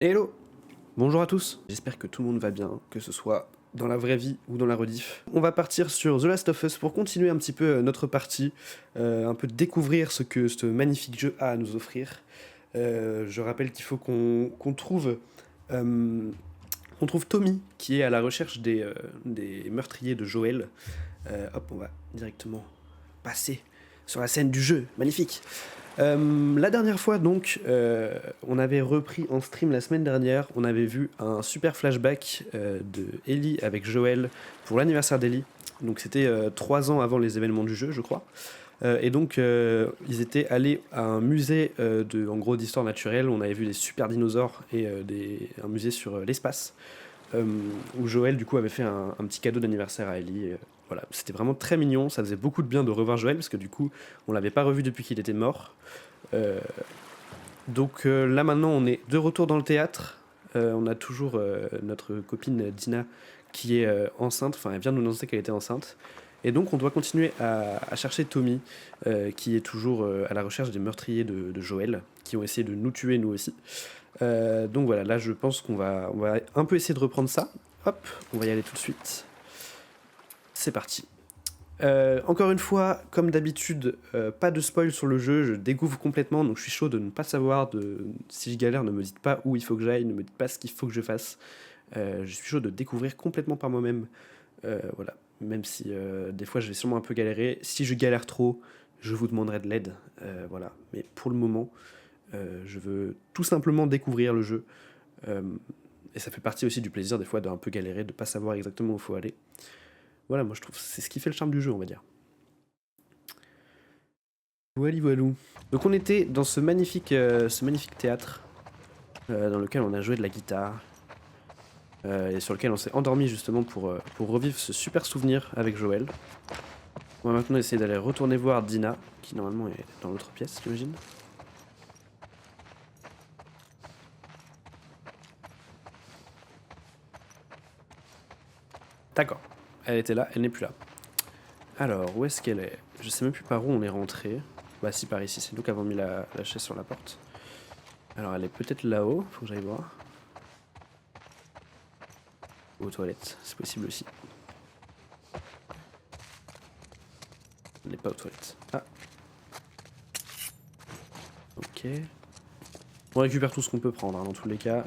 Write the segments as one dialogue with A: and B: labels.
A: Hello! Bonjour à tous, j'espère que tout le monde va bien, que ce soit dans la vraie vie ou dans la rediff. On va partir sur The Last of Us pour continuer un petit peu notre partie, un peu découvrir ce que ce magnifique jeu a à nous offrir. Je rappelle qu'il faut qu'on trouve Tommy qui est à la recherche des meurtriers de Joël. Hop, on va directement passer sur la scène du jeu, magnifique. La dernière fois, donc, on avait repris en stream la semaine dernière. On avait vu un super flashback de Ellie avec Joël pour l'anniversaire d'Ellie. Donc, c'était 3 ans avant les événements du jeu, je crois. Et donc, ils étaient allés à un musée en gros, d'histoire naturelle. On avait vu des super dinosaures et un musée sur l'espace. Où Joël, du coup, avait fait un petit cadeau d'anniversaire à Ellie. Voilà, c'était vraiment très mignon. Ça faisait beaucoup de bien de revoir Joël parce que du coup, on l'avait pas revu depuis qu'il était mort. Donc là maintenant on est de retour dans le théâtre. On a toujours notre copine Dina qui est enceinte, enfin elle vient de nous annoncer qu'elle était enceinte. Et donc on doit continuer à chercher Tommy qui est toujours à la recherche des meurtriers de Joël qui ont essayé de nous tuer nous aussi. Donc voilà, là je pense qu'on va un peu essayer de reprendre ça. Hop, on va y aller tout de suite. C'est parti. Encore une fois, comme d'habitude, pas de spoil sur le jeu, je découvre complètement, donc je suis chaud de ne pas savoir, si je galère, ne me dites pas où il faut que j'aille, ne me dites pas ce qu'il faut que je fasse. Je suis chaud de découvrir complètement par moi-même, voilà. Même si des fois je vais sûrement un peu galérer. Si je galère trop, je vous demanderai de l'aide, voilà. Mais pour le moment, je veux tout simplement découvrir le jeu. Et ça fait partie aussi du plaisir des fois d'un peu galérer, de ne pas savoir exactement où il faut aller. Voilà, moi je trouve que c'est ce qui fait le charme du jeu, on va dire. Voilou voilou. Donc on était dans ce magnifique théâtre dans lequel on a joué de la guitare et sur lequel on s'est endormi justement pour revivre ce super souvenir avec Joël. On va maintenant essayer d'aller retourner voir Dina, qui normalement est dans l'autre pièce, j'imagine. D'accord, elle était là, elle n'est plus là. Alors, où est-ce qu'elle est? Je sais même plus par où on est rentré. Bah si, par ici, c'est nous qui avons mis la chaise sur la porte. Alors elle est peut-être là-haut, faut que j'aille voir. Ou aux toilettes, c'est possible aussi. Elle n'est pas aux toilettes. Ah. Ok. On récupère tout ce qu'on peut prendre, hein, dans tous les cas.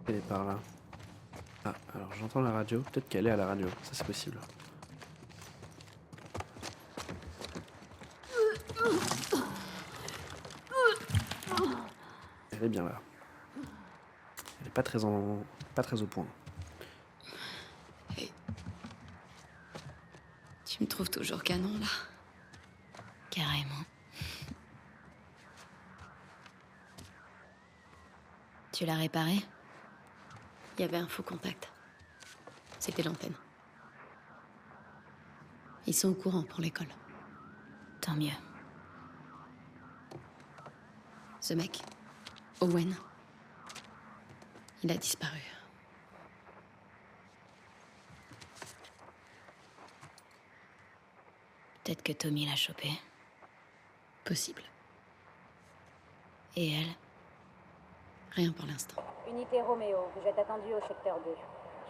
A: Elle est par là. Ah, alors j'entends la radio. Peut-être qu'elle est à la radio. Ça, c'est possible. Elle est bien là. Elle est pas très au point.
B: Hey. Tu me trouves toujours canon, là? Carrément. Tu l'as réparé? Il y avait un faux contact. C'était l'antenne. Ils sont au courant pour l'école. Tant mieux. Ce mec, Owen, il a disparu. Peut-être que Tommy l'a chopé. Possible. Et elle? Rien pour l'instant.
C: Unité Roméo, vous êtes attendu au secteur 2.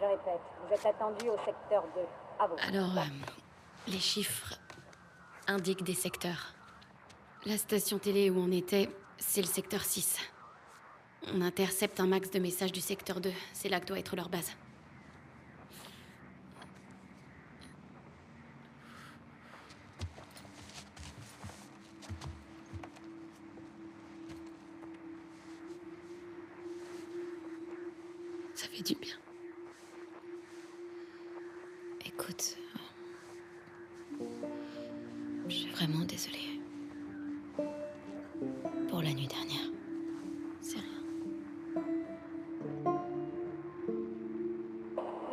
C: Je répète, vous êtes attendu au secteur 2. À vous.
B: Alors, les chiffres indiquent des secteurs. La station télé où on était, c'est le secteur 6. On intercepte un max de messages du secteur 2. C'est là que doit être leur base. Ça fait du bien. Écoute, je suis vraiment désolée. Pour la nuit dernière. C'est rien.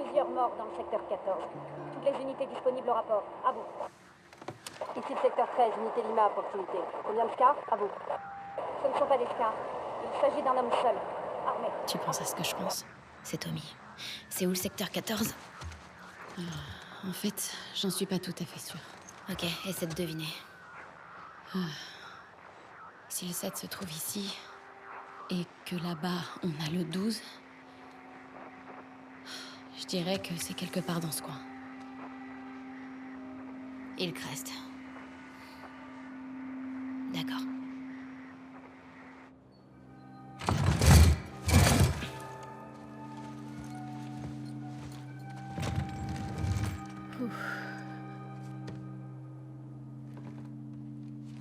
C: Plusieurs morts dans le secteur 14. Toutes les unités disponibles au rapport. À vous. Ici le secteur 13, unité Lima à proximité. Combien de scars? À vous. Ce ne sont pas des scars. Il s'agit d'un homme seul, armé.
B: Tu penses à ce que je pense? C'est Tommy. C'est où le secteur 14? En fait, j'en suis pas tout à fait sûre.
D: Ok, essaie de deviner.
B: Si le 7 se trouve ici, et que là-bas, on a le 12, je dirais que c'est quelque part dans ce coin.
D: Hillcrest. D'accord.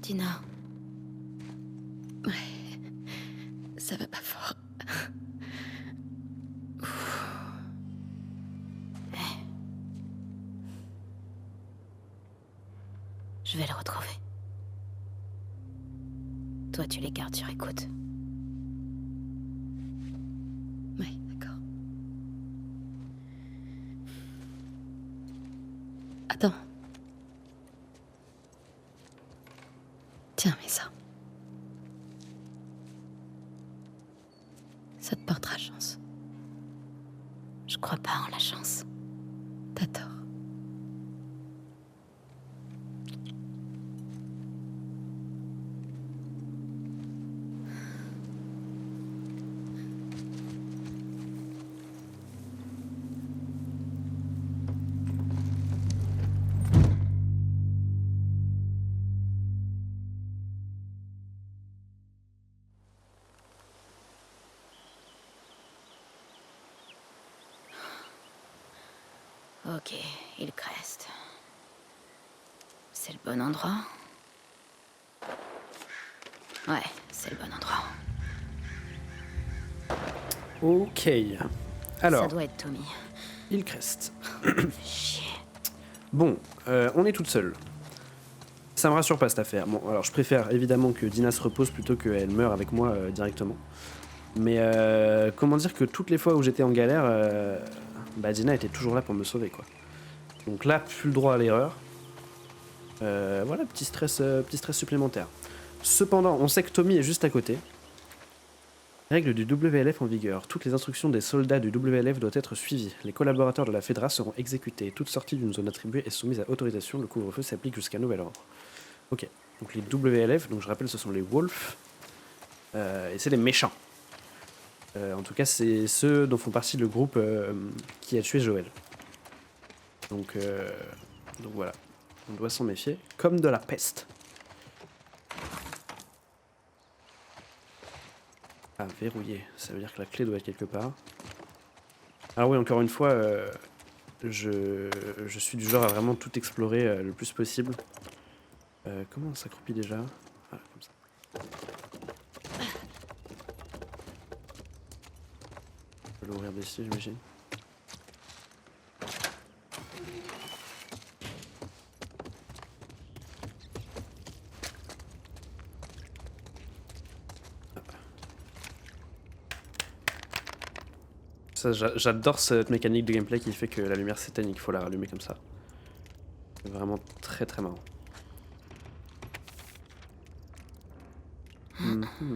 D: Tina,
B: Ça va pas fort.
D: je vais le retrouver. Toi, tu les gardes sur écoute.
B: Ouais, d'accord. Attends. Tiens, mets ça. Ça te portera chance.
D: Je crois pas en la chance.
B: T'as tort.
D: Ok, Hillcrest. C'est le bon endroit? Ouais, c'est le bon endroit.
A: Ok.
D: Ça
A: Alors,
D: doit être Tommy.
A: Hillcrest.
D: Chier.
A: Bon, on est toute seule. Ça me rassure pas cette affaire. Bon, alors je préfère évidemment que Dina se repose plutôt qu'elle meure avec moi directement. Mais comment dire que toutes les fois où j'étais en galère, Dina était toujours là pour me sauver, quoi. Donc là, plus le droit à l'erreur. Voilà, petit stress supplémentaire. Cependant, on sait que Tommy est juste à côté. Règle du WLF en vigueur. Toutes les instructions des soldats du WLF doivent être suivies. Les collaborateurs de la Fedra seront exécutés. Toute sortie d'une zone attribuée est soumise à autorisation. Le couvre-feu s'applique jusqu'à nouvel ordre. Ok. Donc les WLF, donc je rappelle, ce sont les Wolves. Et c'est les méchants. En tout cas, c'est ceux dont font partie le groupe qui a tué Joël. Donc voilà. On doit s'en méfier. Comme de la peste. Ah, verrouillé. Ça veut dire que la clé doit être quelque part. Alors oui, encore une fois, je suis du genre à vraiment tout explorer le plus possible. Comment on s'accroupit déjà? Ah, comme ça. Je peux l'ouvrir d'ici, j'imagine. Ça, j'adore cette mécanique de gameplay qui fait que la lumière s'éteigne et qu'il faut la rallumer comme ça. C'est vraiment très très marrant.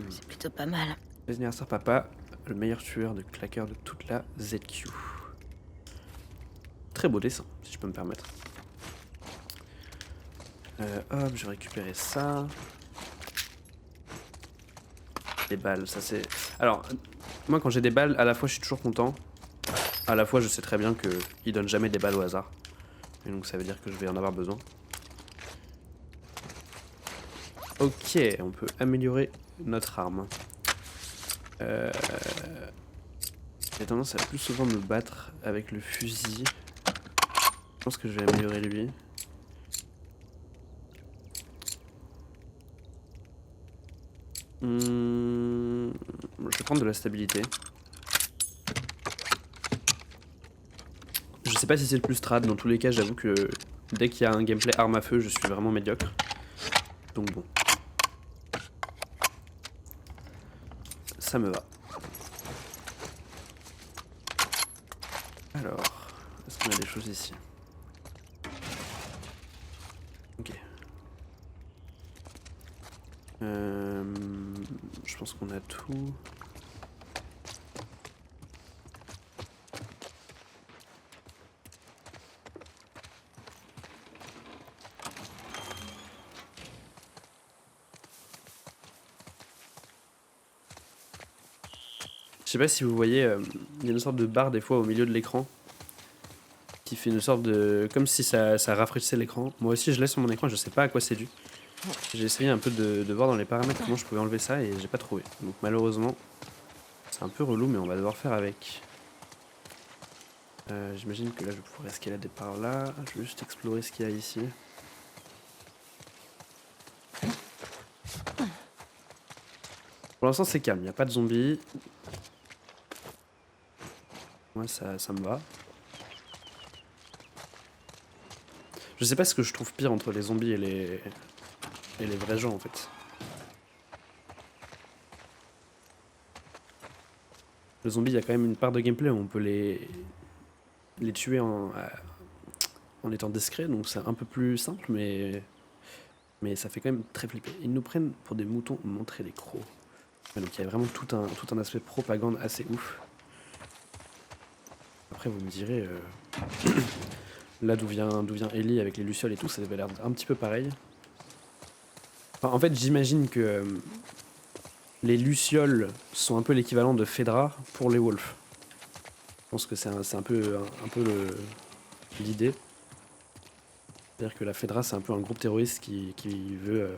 D: C'est plutôt pas mal.
A: Les anniversaire papa, le meilleur tueur de claqueurs de toute la ZQ. Très beau dessin, si je peux me permettre. Hop, je vais récupérer ça. Des balles, ça c'est... Alors, moi quand j'ai des balles, à la fois je suis toujours content. À la fois je sais très bien qu'ils donnent jamais des balles au hasard. Et donc ça veut dire que je vais en avoir besoin. Ok, on peut améliorer notre arme. J'ai tendance à plus souvent me battre avec le fusil. Je pense que je vais améliorer lui. Je vais prendre de la stabilité. Je sais pas si c'est le plus trad, dans tous les cas j'avoue que dès qu'il y a un gameplay arme à feu je suis vraiment médiocre. Donc bon. Ça me va. Alors, est-ce qu'on a des choses ici? Ok. Je pense qu'on a tout. Je sais pas si vous voyez, il y a une sorte de barre des fois au milieu de l'écran qui fait une sorte de... comme si ça rafraîchissait l'écran. Moi aussi je l'ai sur mon écran, je sais pas à quoi c'est dû. J'ai essayé un peu de voir dans les paramètres comment je pouvais enlever ça et j'ai pas trouvé. Donc malheureusement, c'est un peu relou mais on va devoir faire avec. J'imagine que là je vais pouvoir escalader par là. Je vais juste explorer ce qu'il y a ici. Pour l'instant c'est calme, il n'y a pas de zombies. Moi ça me va. Je sais pas ce que je trouve pire entre les zombies et les vrais gens en fait. Le zombie, il y a quand même une part de gameplay où on peut les tuer en étant discret, donc c'est un peu plus simple, mais ça fait quand même très flipper. Ils nous prennent pour des moutons montrer les crocs. Ouais, donc il y a vraiment tout un aspect propagande assez ouf. Après vous me direz, là d'où vient Ellie avec les lucioles et tout, ça avait l'air un petit peu pareil. Enfin, en fait j'imagine que les lucioles sont un peu l'équivalent de Fedra pour les wolves. Je pense que c'est un peu l'idée. C'est-à-dire que la Fedra, c'est un peu un groupe terroriste qui veut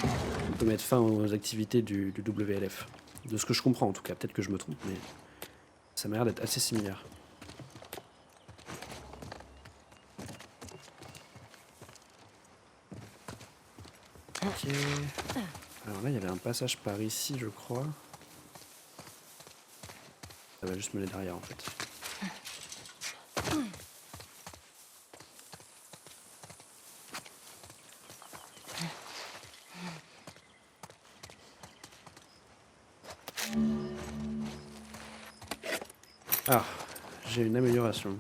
A: un peu mettre fin aux activités du WLF. De ce que je comprends en tout cas, peut-être que je me trompe, mais ça m'a l'air d'être assez similaire. Ok. Alors là, il y avait un passage par ici, je crois. Ça va juste mener derrière en fait. Ah, j'ai une amélioration.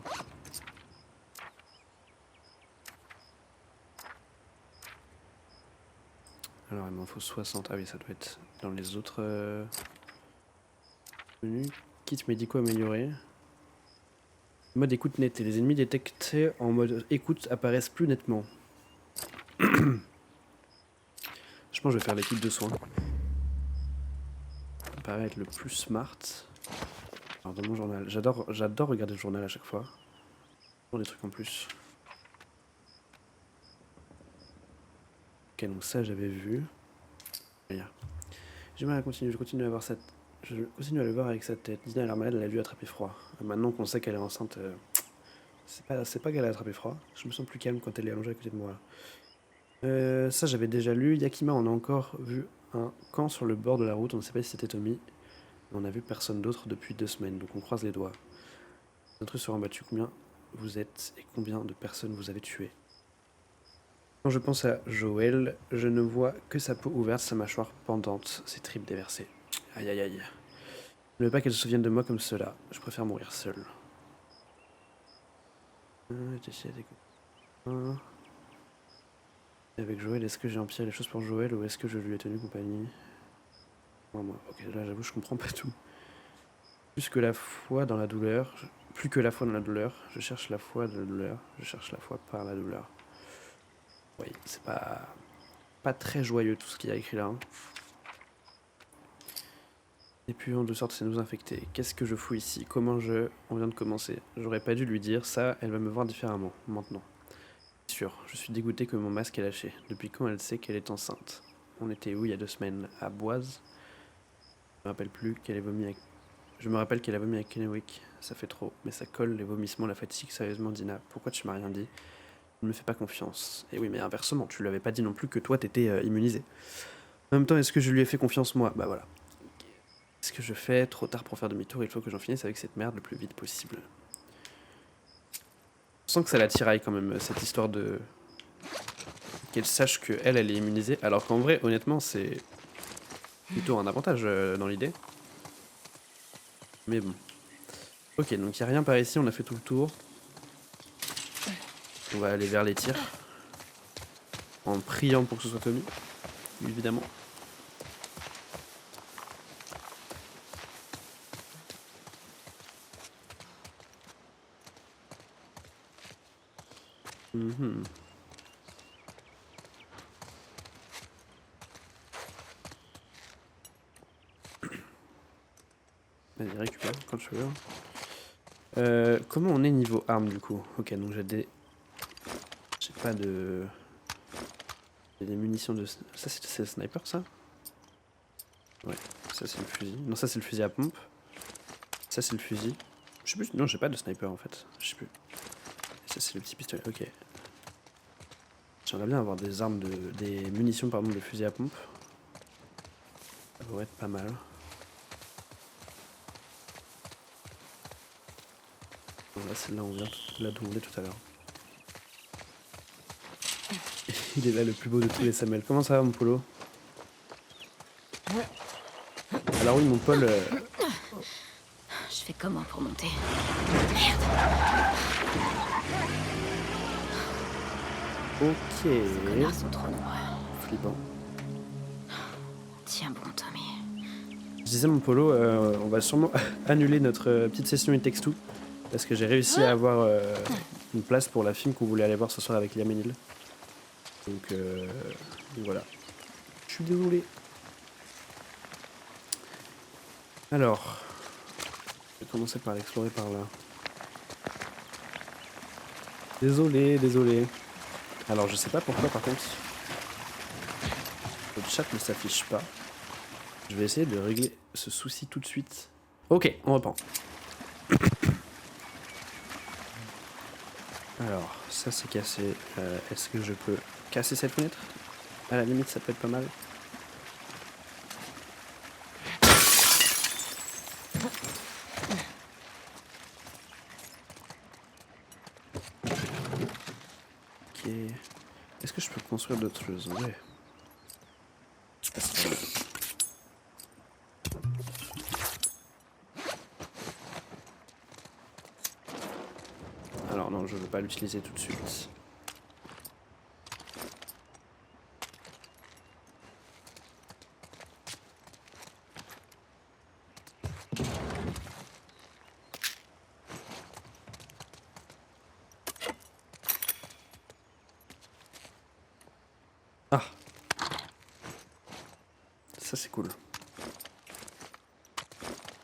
A: Alors il m'en faut 60. Ah oui, ça doit être dans les autres menus. Kit médicaux amélioré. Mode écoute nette. Les ennemis détectés en mode écoute apparaissent plus nettement. Je pense que je vais faire l'équipe de soins. Ça paraît être le plus smart. Alors dans mon journal, j'adore regarder le journal à chaque fois. Pour des trucs en plus. Ok, donc ça j'avais vu. Regarde. J'aimerais continuer, je continue à voir cette... Je continue à le voir avec sa tête. Dina a l'air malade, elle a dû attraper froid. Maintenant qu'on sait qu'elle est enceinte, c'est pas qu'elle a attrapé froid. Je me sens plus calme quand elle est allongée à côté de moi. Ça j'avais déjà lu. Yakima, on a encore vu un camp sur le bord de la route. On ne sait pas si c'était Tommy. Mais on a vu personne d'autre depuis 2 semaines, donc on croise les doigts. Notre sera battu. Combien vous êtes et combien de personnes vous avez tué? Quand je pense à Joël, je ne vois que sa peau ouverte, sa mâchoire pendante, ses tripes déversées. Aïe aïe aïe. Je ne veux pas qu'elle se souvienne de moi comme cela. Je préfère mourir seul. Avec Joël, est-ce que j'ai empiré les choses pour Joël ou est-ce que je lui ai tenu compagnie? Moi. Ok, là j'avoue, je comprends pas tout. Plus que la foi dans la douleur, je cherche la foi de la douleur, je cherche la foi par la douleur. Oui, c'est pas très joyeux tout ce qu'il y a écrit là. Hein. Et puis de sorte c'est nous infecter. Qu'est-ce que je fous ici? On vient de commencer. J'aurais pas dû lui dire ça, elle va me voir différemment, maintenant. C'est sûr, je suis dégoûté que mon masque est lâché. Depuis quand elle sait qu'elle est enceinte? On était où il y a 2 semaines? À Boise? Je me rappelle plus qu'elle ait vomi avec... Je me rappelle qu'elle a vomi avec Kennewick. Ça fait trop. Mais ça colle, les vomissements, la fatigue, sérieusement Dina. Pourquoi tu m'as rien dit? Ne me fais pas confiance. Et oui, mais inversement, tu lui avais pas dit non plus que toi t'étais immunisé. En même temps, est-ce que je lui ai fait confiance moi? Bah voilà. Qu'est-ce que je fais? Trop tard pour faire demi-tour, il faut que j'en finisse avec cette merde le plus vite possible. Je sens que ça la tiraille quand même, cette histoire de... qu'elle sache qu'elle est immunisée, alors qu'en vrai, honnêtement, c'est plutôt un avantage dans l'idée. Mais bon. Ok, donc il n'y a rien par ici, on a fait tout le tour. On va aller vers les tirs. En priant pour que ce soit Tommy, évidemment. Vas-y, récupère quand tu veux. Comment on est niveau armes du coup? Ok, donc j'ai des... J'ai pas de... J'ai des munitions de... Ça c'est le sniper ça? Ouais, ça c'est le fusil. Non, ça c'est le fusil à pompe. Ça c'est le fusil. Je sais plus... Non, j'ai pas de sniper en fait. Je sais plus. Et ça c'est le petit pistolet, ok. J'aimerais bien avoir des armes de... des munitions pardon de fusil à pompe. Ça pourrait être pas mal. Bon, là c'est là où on vient, là d'où on est tout à l'heure. Il est là le plus beau de tous les Samuel. Comment ça va mon polo? Alors oui mon Paul...
D: Je fais comment pour monter?
A: Ok.
D: Ces connards sont trop nombreux.
A: Flippant.
D: Tiens bon, Tommy.
A: Je disais mon Polo, on va sûrement annuler notre petite session It Takes Two parce que j'ai réussi à avoir une place pour la film qu'on voulait aller voir ce soir avec Liam et Neil. Donc voilà. Je suis désolé. Alors, je vais commencer par l'explorer par là. Désolé. Alors je sais pas pourquoi par contre le chat ne s'affiche pas. Je vais essayer de régler ce souci tout de suite. Ok, on reprend. Alors, ça c'est cassé. Est-ce que je peux casser cette fenêtre? À la limite, ça peut être pas mal. Ok. Est-ce que je peux construire d'autres choses? Ouais. Alors non, je veux pas l'utiliser tout de suite. Ah, ça c'est cool.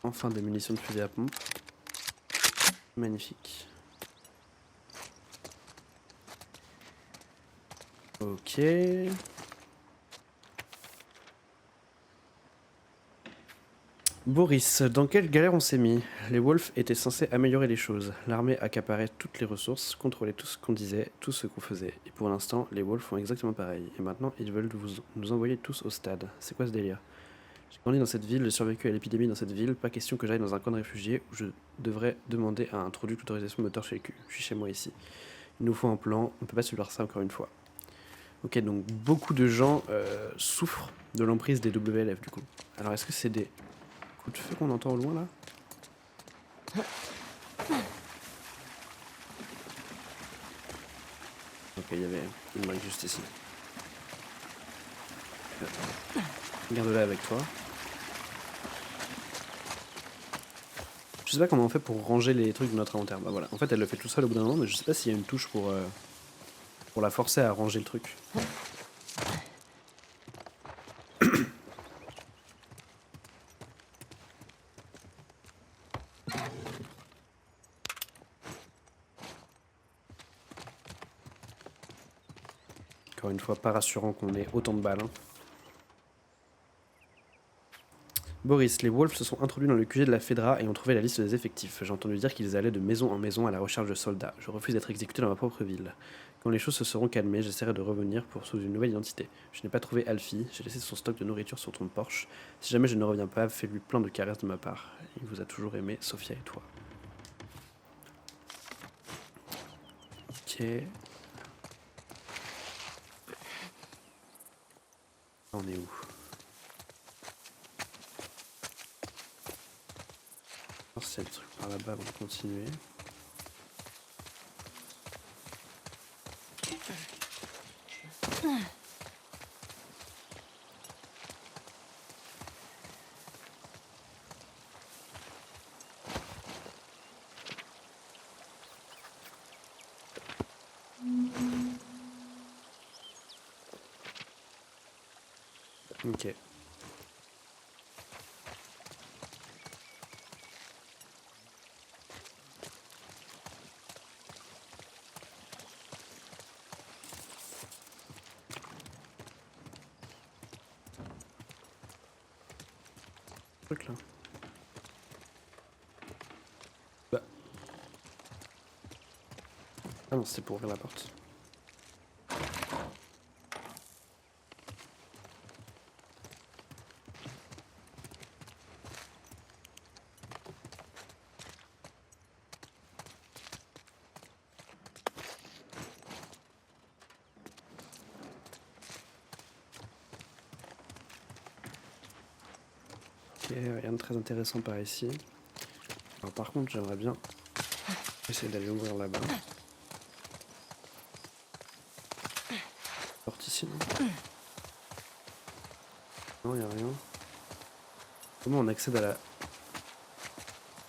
A: Enfin des munitions de fusil à pompe. Magnifique. Ok. Boris, dans quelle galère on s'est mis? Les Wolves étaient censés améliorer les choses. L'armée accaparait toutes les ressources, contrôlait tout ce qu'on disait, tout ce qu'on faisait. Et pour l'instant, les Wolves font exactement pareil. Et maintenant, ils veulent nous envoyer tous au stade. C'est quoi ce délire? J'ai grandi dans cette ville, j'ai survécu à l'épidémie dans cette ville. Pas question que j'aille dans un camp de réfugiés où je devrais demander à un introduit l'autorisation de me torcher le cul. Je suis chez moi ici. Il nous faut un plan, on peut pas subir ça encore une fois. Ok, donc beaucoup de gens souffrent de l'emprise des WLF du coup. Alors est-ce que c'est des coups de feu qu'on entend au loin là? Ok, il y avait une brique juste ici. Garde-la avec toi. Je sais pas comment on fait pour ranger les trucs de notre inventaire. Bah voilà, en fait elle le fait tout seul au bout d'un moment, mais je sais pas s'il y a une touche pour la forcer à ranger le truc. Encore une fois, pas rassurant qu'on ait autant de balles. Hein. Boris, les Wolves se sont introduits dans le QG de la Fedra et ont trouvé la liste des effectifs. J'ai entendu dire qu'ils allaient de maison en maison à la recherche de soldats. Je refuse d'être exécuté dans ma propre ville. Quand les choses se seront calmées, j'essaierai de revenir pour sous une nouvelle identité. Je n'ai pas trouvé Alfie, j'ai laissé son stock de nourriture sur ton porche. Si jamais je ne reviens pas, fais-lui plein de caresses de ma part. Il vous a toujours aimé, Sophia et toi. Ok. On est où? C'est le truc par là-bas avant de continuer. Ok. truc là. Bah. Ah non, c'était pour ouvrir la porte. Ok, rien de très intéressant par ici. Alors, par contre, j'aimerais bien essayer d'aller ouvrir là-bas. Porte ici, non? Non, y a rien. Comment on accède à la...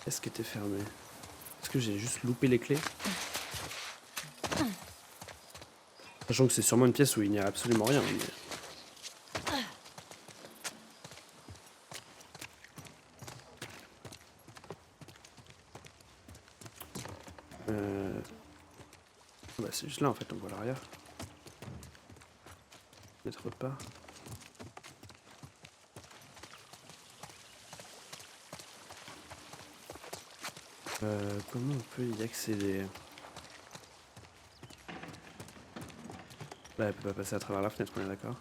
A: Est-ce qu'elle était fermée? Est-ce que j'ai juste loupé les clés? Sachant que c'est sûrement une pièce où il n'y a absolument rien. Mais... Bah, c'est juste là en fait, on voit l'arrière. Mettre autre part. Comment on peut y accéder? Là, elle peut pas passer à travers la fenêtre, on est d'accord.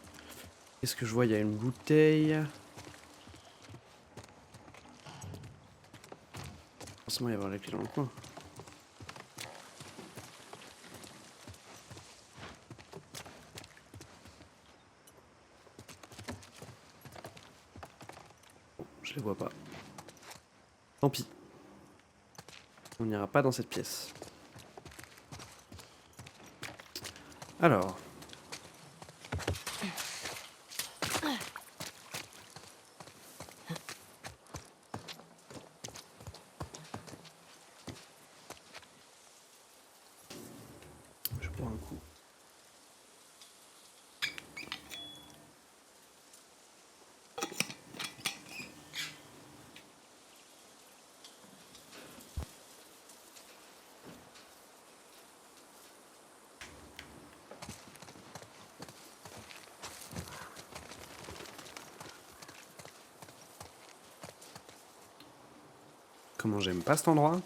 A: Qu'est-ce que je vois? Il y a une bouteille. Forcément, il va y avoir la clé dans le coin. Bon, je les vois pas. Tant pis. On n'ira pas dans cette pièce. Alors. Je bois un coup. Comment j'aime pas cet endroit.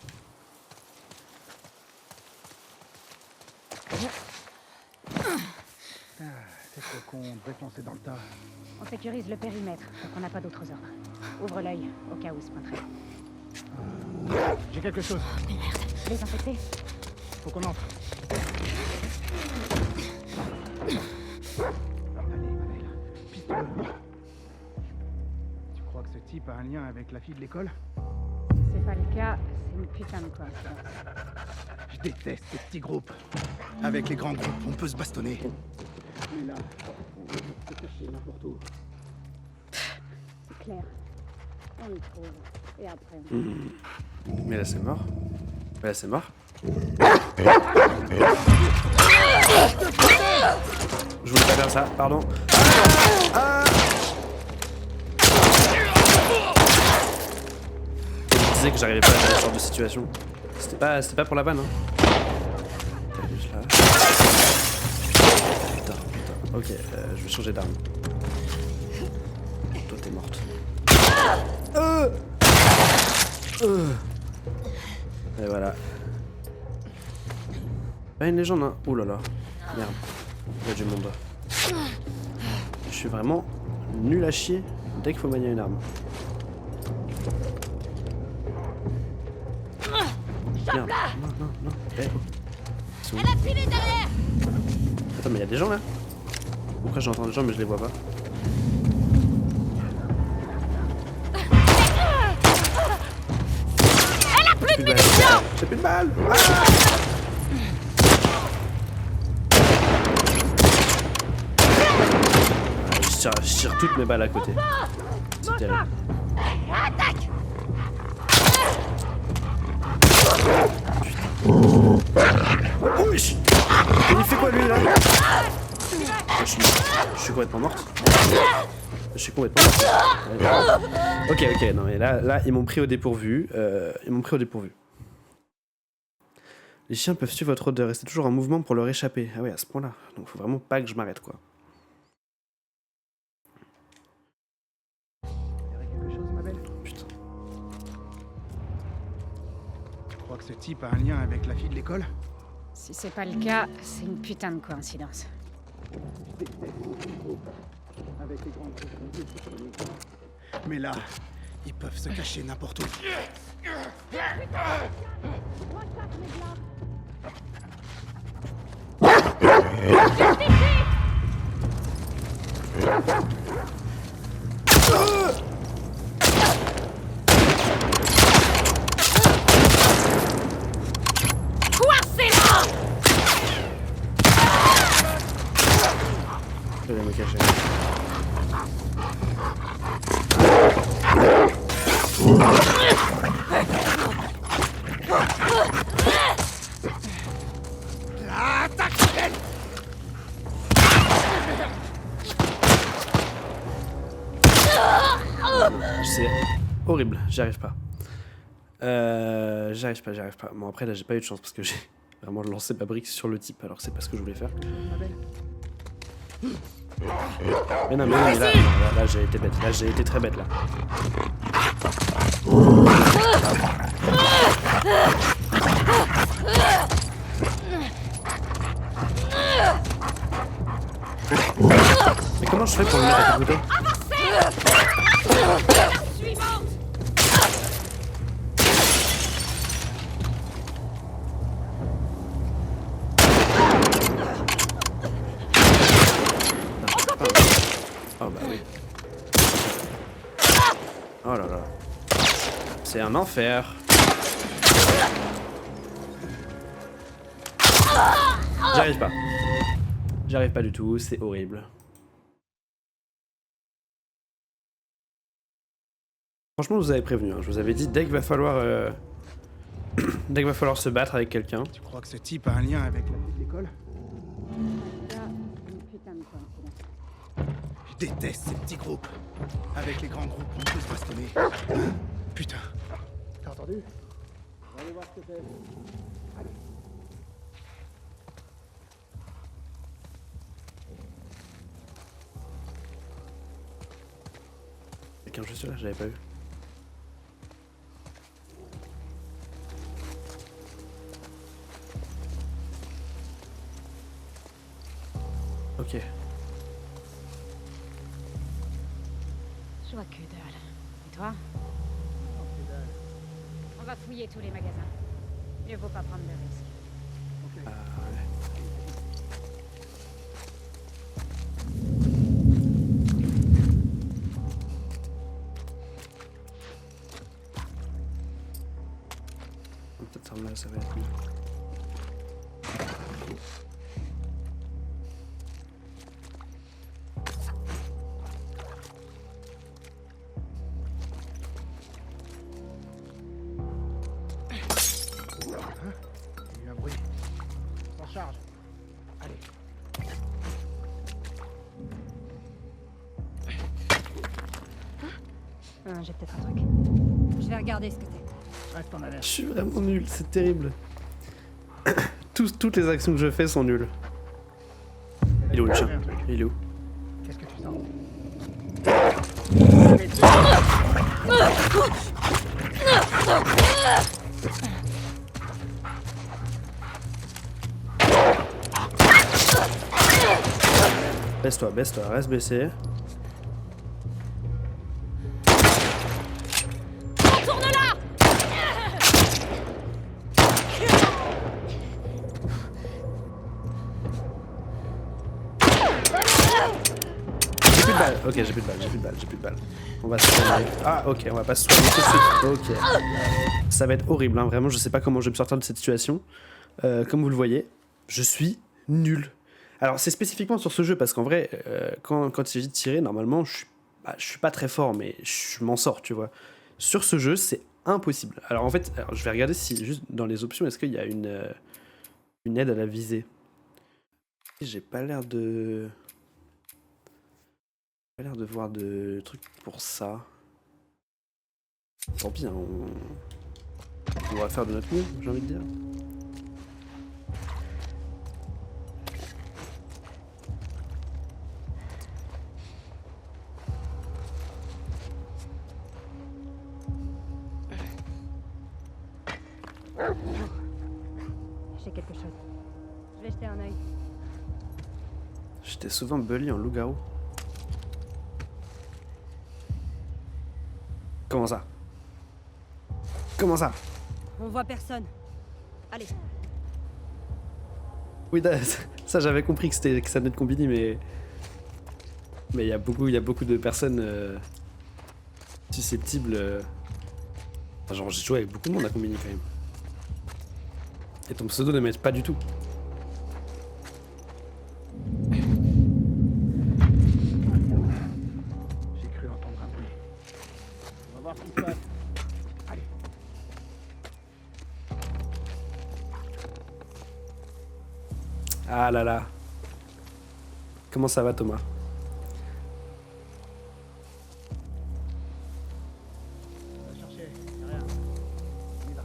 E: Peut-être qu'on devrait foncer dans le tas.
F: On sécurise le périmètre, donc on n'a pas d'autres ordres. Ouvre l'œil, au cas où se pointerait.
E: J'ai quelque chose.
F: Les infectés?
E: Faut qu'on entre. Allez, Manel. Piste-le. Tu crois que ce type a un lien avec la fille de l'école?
F: Si c'est pas le cas, c'est une putain de coïncidence.
E: Je déteste ces petits groupes. Avec les grands groupes, on peut se bastonner. Mais là, on peut se cacher n'importe où.
F: C'est clair. On le trouve. Et après,
A: Mais là c'est mort. Là c'est mort. Je voulais pas faire ça, pardon. Je disais que j'arrivais pas à ce genre de situation. C'était pas pour la vanne, hein. Elle est juste là. Putain. Ok, je vais changer d'arme. Toi t'es morte. Et voilà. Pas une légende, hein. Ouh là là. Merde. Il y a du monde. Je suis vraiment nul à chier dès qu'il faut manier une arme. Merde. Non, non, non. Eh, oh. Elle a filé derrière. Attends, mais il y a des gens là. Pourquoi j'entends des gens mais je les vois pas?
B: Elle a plus de munitions.
A: J'ai plus de balles. Je tire toutes mes balles à côté. C'est terrible.
B: Attaque.
A: Oh, mais il fait quoi lui là? Je suis complètement morte. Je suis complètement morte. Ok, ok, non mais là ils m'ont pris au dépourvu. Les chiens peuvent suivre votre odeur, restez toujours en mouvement pour leur échapper. Ah ouais, à ce point-là. Donc faut vraiment pas que je m'arrête quoi.
E: Il y aurait quelque chose, ma belle?
A: Putain.
E: crois que ce type a un lien avec la fille de l'école?
F: Si c'est pas le cas, c'est une putain de coïncidence.
E: Avec les grands groupes, on peut se bastonner. Mais là, ils peuvent se cacher n'importe où.
A: Je vais me cacher. C'est horrible, j'y arrive pas. J'y arrive pas. Bon après là j'ai pas eu de chance parce que j'ai vraiment lancé ma brique sur le type alors que c'est pas ce que je voulais faire. Mais non, là j'ai été bête, là j'ai été très bête là. Mais comment je fais pour le mettre à côté? Oh bah oui. Oh là là. C'est un enfer. J'arrive pas. J'arrive pas du tout, c'est horrible. Franchement, vous avez prévenu, hein. Je vous avais dit dès qu'il va falloir dès qu'il va falloir se battre avec quelqu'un.
E: Tu crois que ce type a un lien avec la fille de l'école?
F: Là, une putain de coïncidence.
E: Je déteste ces petits groupes. Avec les grands groupes, on peut se bastonner. Putain. T'as entendu? On va aller voir ce que c'est. Allez.
A: Quelqu'un juste là, j'avais pas vu. Ok.
F: Je vois que dalle. Et toi? On va fouiller tous les magasins. Mieux vaut pas prendre de risques.
A: Ah ouais. Peut-être là, ça va être mieux.
E: Il y a eu un bruit. On s'en charge. Allez.
F: J'ai peut-être un truc. Je vais regarder ce que c'est.
E: Reste en alerte.
A: Je suis vraiment nul, c'est terrible. Toutes les actions que je fais sont nulles. Il est où le chien? Il est où?
E: Qu'est-ce que tu sens?
A: Baisse-toi, reste baissé. Ok, j'ai plus de balles. On va se soigner. Ah, ok, on va pas se soigner tout de suite. Ok. Ça va être horrible, hein, vraiment, je sais pas comment je vais me sortir de cette situation. Comme vous le voyez, je suis nul. Alors, c'est spécifiquement sur ce jeu, parce qu'en vrai, quand il s'agit de tirer, normalement, je suis pas très fort, mais je m'en sors, tu vois. Sur ce jeu, c'est impossible. Alors, en fait, je vais regarder si, juste dans les options, est-ce qu'il y a une aide à la visée. J'ai pas l'air de... Pas l'air de voir de trucs pour ça. Tant pis, hein, on va faire de notre mieux, j'ai envie de dire.
F: J'ai quelque chose. Je vais jeter un œil.
A: J'étais souvent bully en loup-garou. Comment ça? Comment ça?
F: On voit personne. Allez.
A: Oui, ça j'avais compris que ça venait de Combini, mais il y a beaucoup de personnes susceptibles. Enfin, genre j'ai joué avec beaucoup de monde à Combini quand même. Et ton pseudo ne m'aide pas du tout.
E: J'ai cru entendre un bruit. On va voir ce qui se passe. Allez.
A: Ah là là. Comment ça va Thomas?
E: On va chercher. Y'a rien. On y va.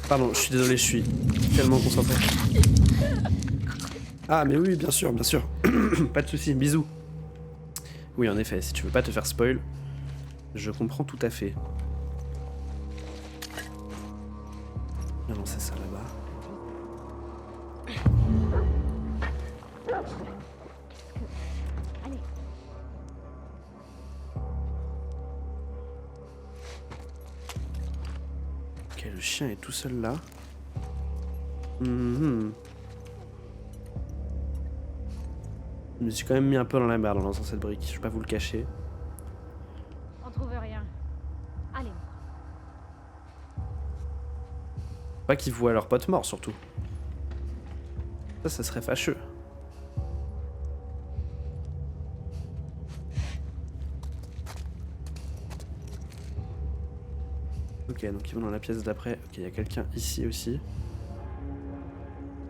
A: Pardon, je suis désolé, je suis tellement concentré. Ah mais oui, bien sûr, bien sûr. Pas de soucis, bisous. Oui, en effet, si tu veux pas te faire spoil, je comprends tout à fait. Viens lancer ça là-bas.
F: Allez.
A: Ok, le chien est tout seul là. Mhm. Je me suis quand même mis un peu dans la merde en lançant cette brique, je vais pas vous le cacher.
F: On trouve rien. Allez.
A: Pas qu'ils voient leurs potes morts surtout. Ça serait fâcheux. Ok, donc ils vont dans la pièce d'après. Ok, il y a quelqu'un ici aussi.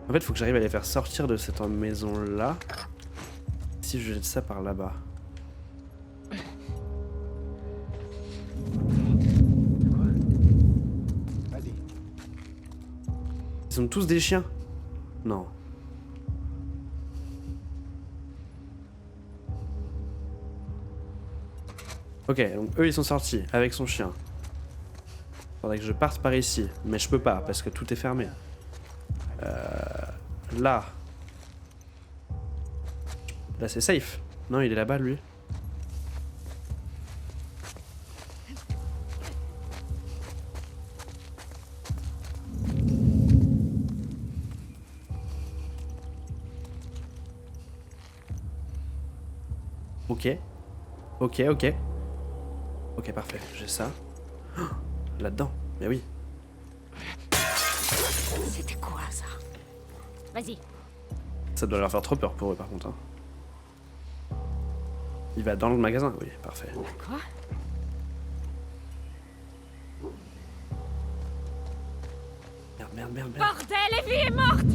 A: En fait, il faut que j'arrive à les faire sortir de cette maison là. Si je jette ça par là-bas.
E: Quoi? Vas-y.
A: Ils sont tous des chiens? Non. Ok, donc eux ils sont sortis avec son chien. Faudrait que je parte par ici, mais je peux pas parce que tout est fermé. Là. Là c'est safe. Non, il est là-bas lui. Ok. Ok, ok. Ok, parfait. J'ai ça. Oh, là-dedans. Mais oui.
D: C'était quoi ça?
F: Vas-y.
A: Ça doit leur faire trop peur pour eux, par contre. Hein. Il va dans le magasin. Oui, parfait.
D: Quoi?
A: Merde, merde, merde, merde.
F: Bordel, Evie est morte.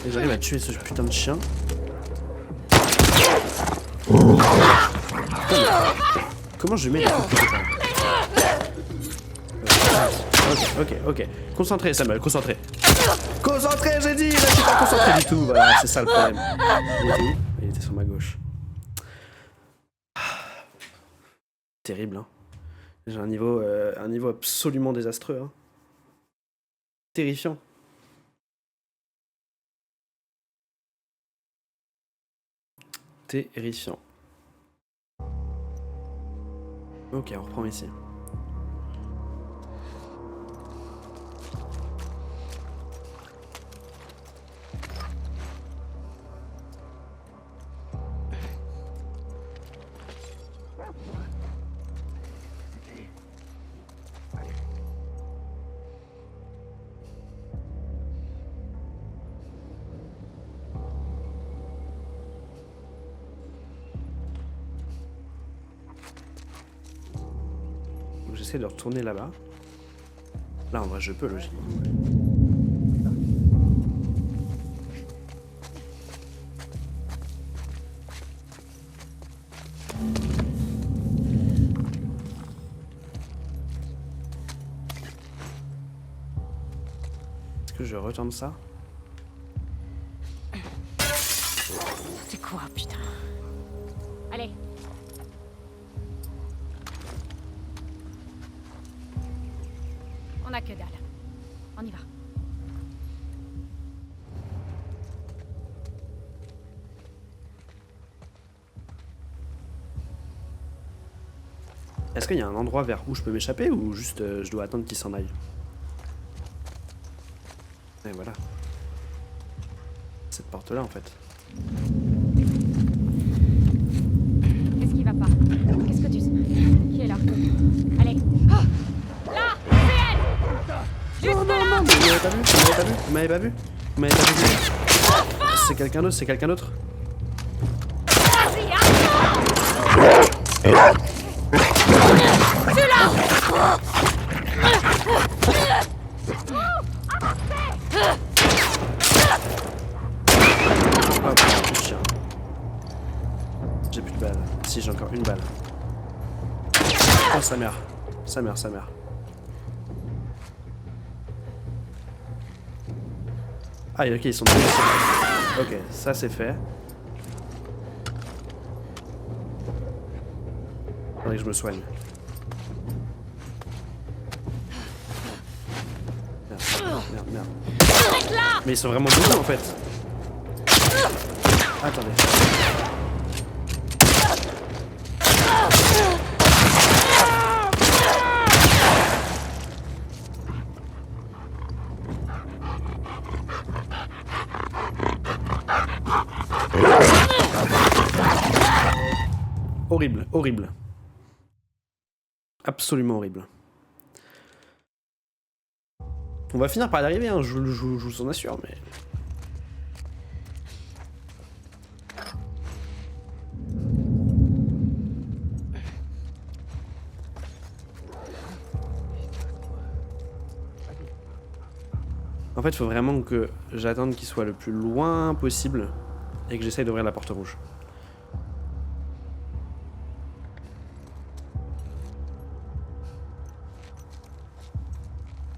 A: Et j'arrive à tuer ce putain de chien. Comment je mets les coups de pied, ok. Concentré, Samuel, concentré. Concentré, j'ai dit. Là, je suis pas concentré du tout. Voilà, c'est ça le problème. Il était où? Il était sur ma gauche. Terrible, hein. J'ai un niveau absolument désastreux, hein. Terrifiant. Terrifiant. Ok, on reprend ici. Donc j'essaie de retourner là-bas. Là, en vrai, je peux, logiquement. Est-ce que je retourne ça?
D: C'est quoi, putain?
F: Allez. On a que dalle. On y va.
A: Est-ce qu'il y a un endroit vers où je peux m'échapper ou juste je dois attendre qu'il s'en aille? Et voilà. Cette porte là en fait.
F: Qu'est-ce qui va pas? Qu'est-ce que tu sais? Qui est là? Allez. Oh là! C'est elle! Juste là!
A: Mais vous m'avez pas vu? Vous m'avez pas vu? Vous m'avez pas vu? Vous m'avez pas vu? C'est quelqu'un d'autre, c'est quelqu'un d'autre. Oh putain, plus chien. J'ai plus de balles. Si, j'ai encore une balle. Oh, sa mère. Sa mère, sa mère. Ah, ok, ils sont deux. Ok, ça c'est fait. Faudrait que je me soigne. Merde, merde. Mais ils sont vraiment beaucoup en fait. Attendez. Horrible, horrible. Absolument horrible. On va finir par y arriver, hein, je vous en assure, mais... En fait, il faut vraiment que j'attende qu'il soit le plus loin possible et que j'essaye d'ouvrir la porte rouge.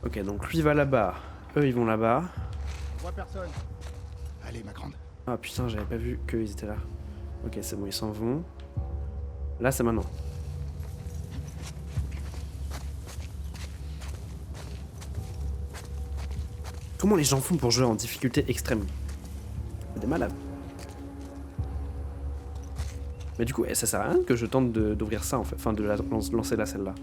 A: Ok, donc lui va là-bas, eux ils vont là-bas.
E: Je vois personne. Allez, ma grande.
A: Ah putain, j'avais pas vu qu'ils étaient là. Ok, c'est bon, ils s'en vont. Là, c'est maintenant. Comment les gens font pour jouer en difficulté extrême? C'est des malades. Mais du coup, ça sert à rien que je tente d'ouvrir ça en fait, enfin de lancer la celle-là.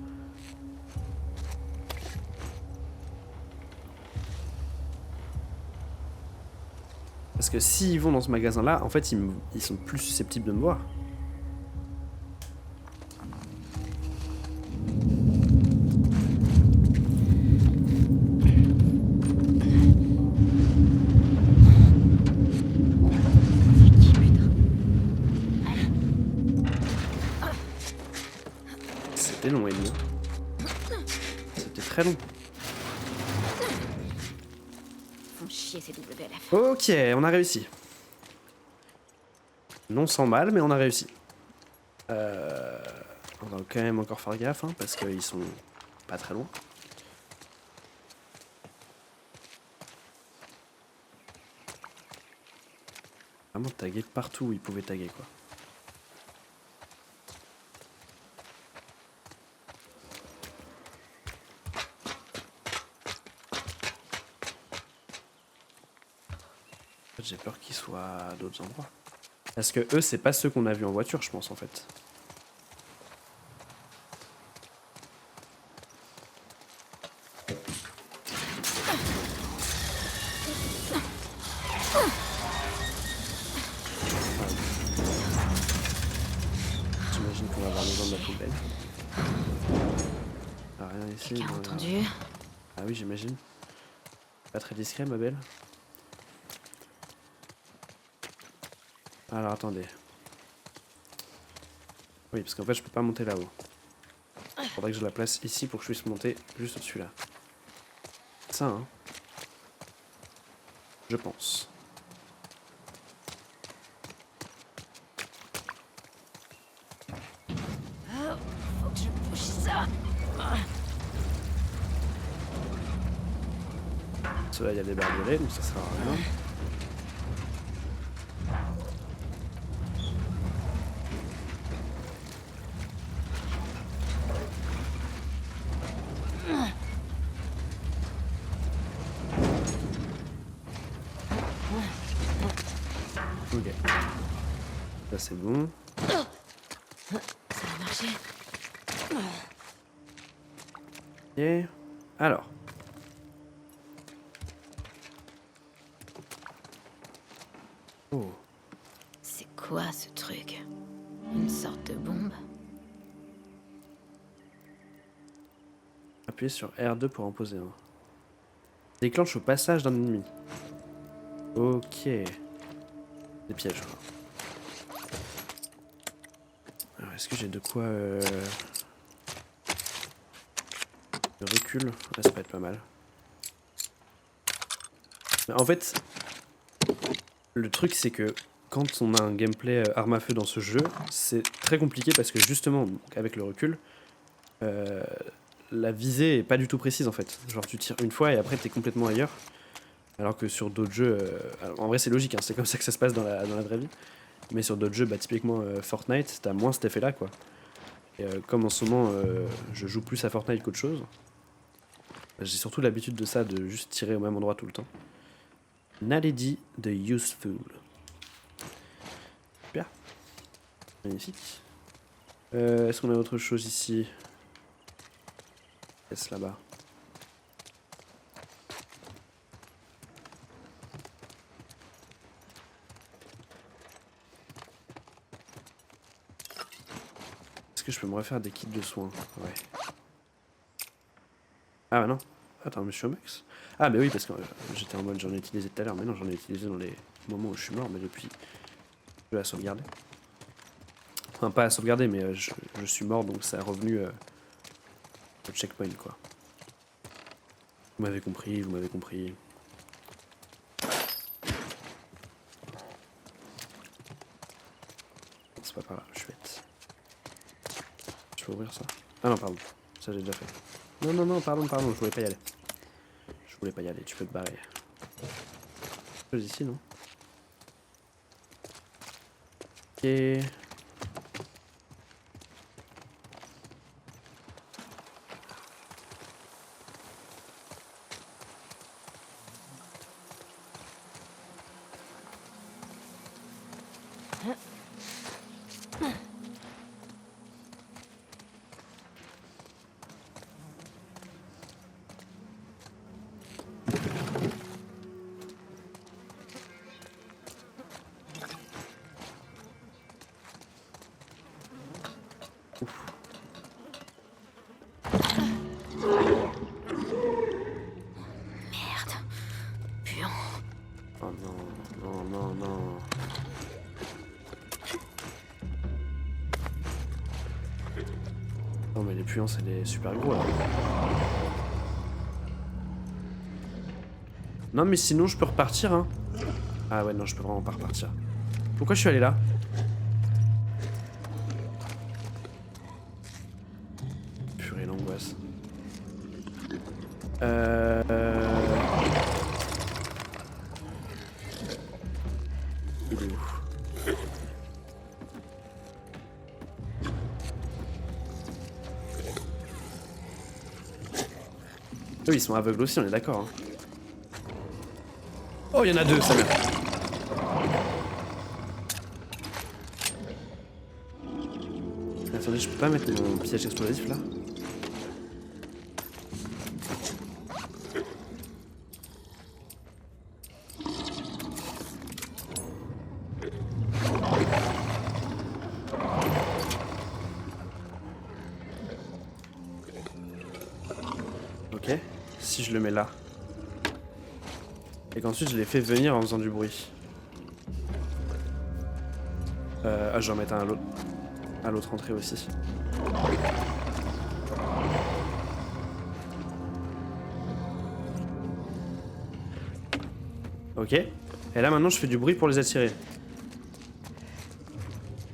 A: Parce que s'ils vont dans ce magasin-là, en fait, ils sont plus susceptibles de me voir. C'était long, et demi. C'était très long.
D: Font chier ces WLF.
A: Ok, on a réussi. Non sans mal, mais on a réussi. On va quand même encore faire gaffe, hein, parce qu'ils sont pas très loin. Vraiment taguer partout où ils pouvaient taguer, quoi. J'ai peur qu'ils soient à d'autres endroits. Parce que eux, c'est pas ceux qu'on a vus en voiture, je pense, en fait. J'imagine qu'on va avoir besoin de la poubelle. Ah, rien ici.
D: Quelqu'un a
A: non,
D: entendu?
A: Ah oui, j'imagine. Pas très discret, ma belle. Alors attendez. Oui, parce qu'en fait je peux pas monter là-haut. Faudrait que je la place ici pour que je puisse monter juste au-dessus là. Ça, hein. Je pense.
D: Faut que je bouge ça.
A: Cela, il y a des barbelés, donc ça sert à rien. Ok. Ça c'est bon.
D: Ça a marché.
A: Et alors. Oh.
D: C'est quoi ce truc? Une sorte de bombe?
A: Appuyez sur R2 pour en poser un. Déclenche au passage d'un ennemi. Ok. Des pièges quoi. Alors est-ce que j'ai de quoi le recul? Là ça peut être pas mal. Mais en fait, le truc c'est que quand on a un gameplay arme à feu dans ce jeu, c'est très compliqué parce que justement, avec le recul, la visée est pas du tout précise en fait. Genre tu tires une fois et après t'es complètement ailleurs. Alors que sur d'autres jeux, en vrai c'est logique, hein, c'est comme ça que ça se passe dans la vraie vie. Mais sur d'autres jeux, bah, typiquement Fortnite, t'as moins cet effet là quoi. Et comme en ce moment je joue plus à Fortnite qu'autre chose, j'ai surtout l'habitude de ça, de juste tirer au même endroit tout le temps. Naledi de Useful. Super. Magnifique. Est-ce qu'on a autre chose ici? Qu'est-ce là-bas? Est-ce que je peux me refaire des kits de soins? Ouais. Ah bah non. Attends, mais je suis au max. Ah bah oui, parce que j'étais en mode j'en ai utilisé tout à l'heure, mais non, j'en ai utilisé dans les moments où je suis mort, mais depuis je vais la sauvegarder. Enfin, pas à sauvegarder, mais je suis mort, donc ça a revenu au checkpoint, quoi. Vous m'avez compris, vous m'avez compris. C'est pas par là, je suis bête. Je peux ouvrir ça? Ah non, pardon, ça j'ai déjà fait. Non, non, non, pardon, je voulais pas y aller. Je voulais pas y aller, tu peux te barrer. Chose ici, non? Ok. Oh non, non, non, non. Non mais les puants c'est des super gros là. Non mais sinon je peux repartir hein. Ah ouais non je peux vraiment pas repartir. Pourquoi je suis allé là? Purée l'angoisse. Il est où? Eux ils sont aveugles aussi, on est d'accord. Hein. Oh, il y en a deux, ça merde. Attendez, je peux pas mettre mon piège explosif là? Ok, si je le mets là. Et qu'ensuite je les fais venir en faisant du bruit. Ah, je vais en mettre un à l'autre entrée aussi. Ok. Et là maintenant je fais du bruit pour les attirer.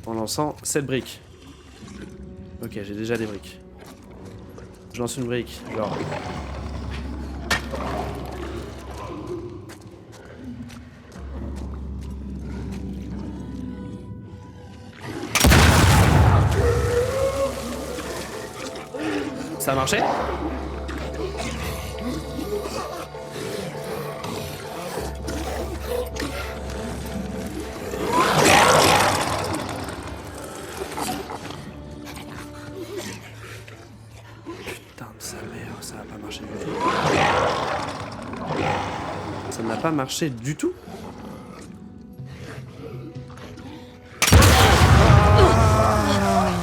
A: En lançant 7 briques. Ok, j'ai déjà des briques. Je lance une brique, genre... Ça a marché? Putain de sa mère, ça n'a pas marché du tout. Ça n'a pas marché du tout?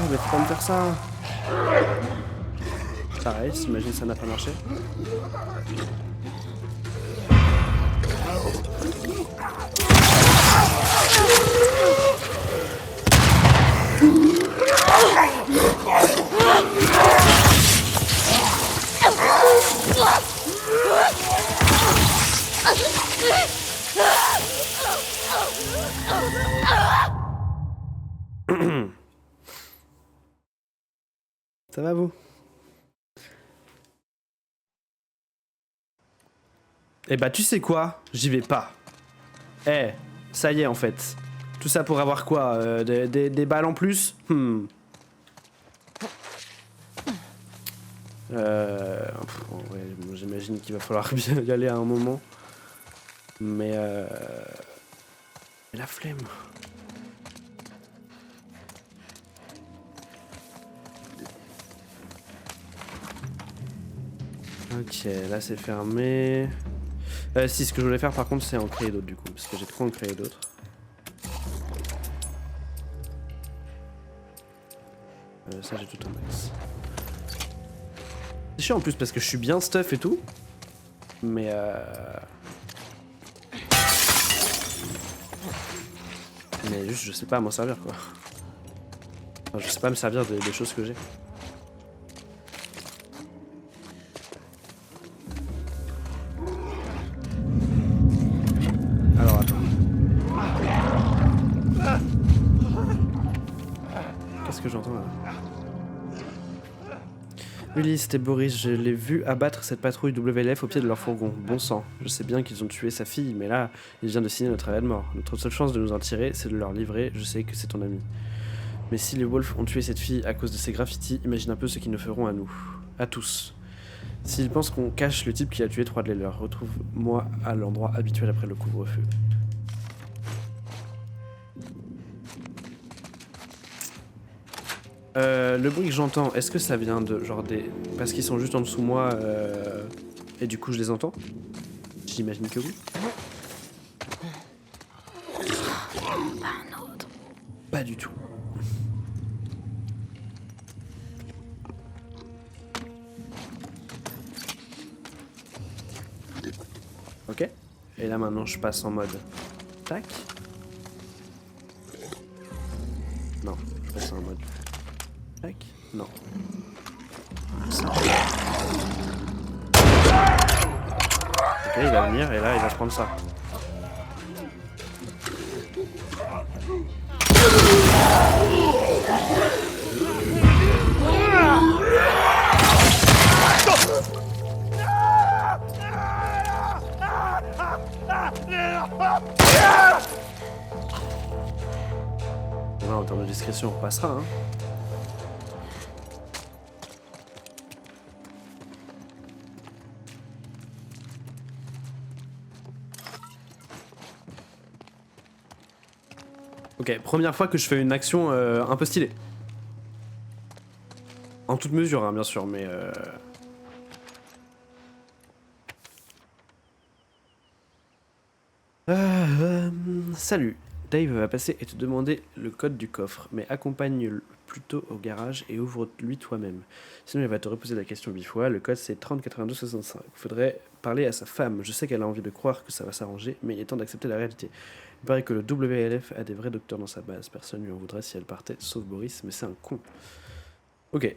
A: Mais faut pas me faire ça. Pareil, s'imagine ça n'a pas marché. Ça va vous? Eh bah tu sais quoi? J'y vais pas. Eh, ça y est en fait. Tout ça pour avoir quoi? Des balles en plus? Ouais, bon, j'imagine qu'il va falloir bien y aller à un moment. Mais la flemme. Ok, là c'est fermé. Si, ce que je voulais faire par contre c'est en créer d'autres du coup, parce que j'ai trop en créer d'autres. Ça j'ai tout au max. C'est chiant en plus parce que je suis bien stuff et tout. Mais juste je sais pas à m'en servir quoi. Enfin, je sais pas me servir des choses que j'ai. Alors attends. Qu'est-ce que j'entends là? Ulysse et Boris, je l'ai vu abattre cette patrouille WLF au pied de leur fourgon. Bon sang, je sais bien qu'ils ont tué sa fille, mais là, il vient de signer notre arrêt de mort. Notre seule chance de nous en tirer, c'est de leur livrer, je sais que c'est ton ami. Mais si les Wolves ont tué cette fille à cause de ces graffitis, imagine un peu ce qu'ils nous feront à nous. À tous. S'ils pensent qu'on cache le type qui a tué 3 de les leurs, retrouve-moi à l'endroit habituel après le couvre-feu. Le bruit que j'entends, est-ce que ça vient de genre des... Parce qu'ils sont juste en dessous de moi et du coup je les entends? J'imagine que oui.
D: Pas un autre.
A: Pas du tout. Ok. Et là maintenant je passe en mode... Tac. Non, je passe en mode... Tac. Non. Ça. Ok, il va venir et là il va se prendre ça. Ouais, en termes de discrétion, on passera, hein. Ok, première fois que je fais une action un peu stylée. En toute mesure, hein, bien sûr, mais... Salut. Dave va passer et te demander le code du coffre, mais accompagne-le plutôt au garage et ouvre-lui toi-même. Sinon, il va te reposer la question 8 fois. Le code, c'est 308265. Faudrait parler à sa femme. Je sais qu'elle a envie de croire que ça va s'arranger, mais il est temps d'accepter la réalité. Il paraît que le WLF a des vrais docteurs dans sa base. Personne lui en voudrait si elle partait, sauf Boris, mais c'est un con. Ok.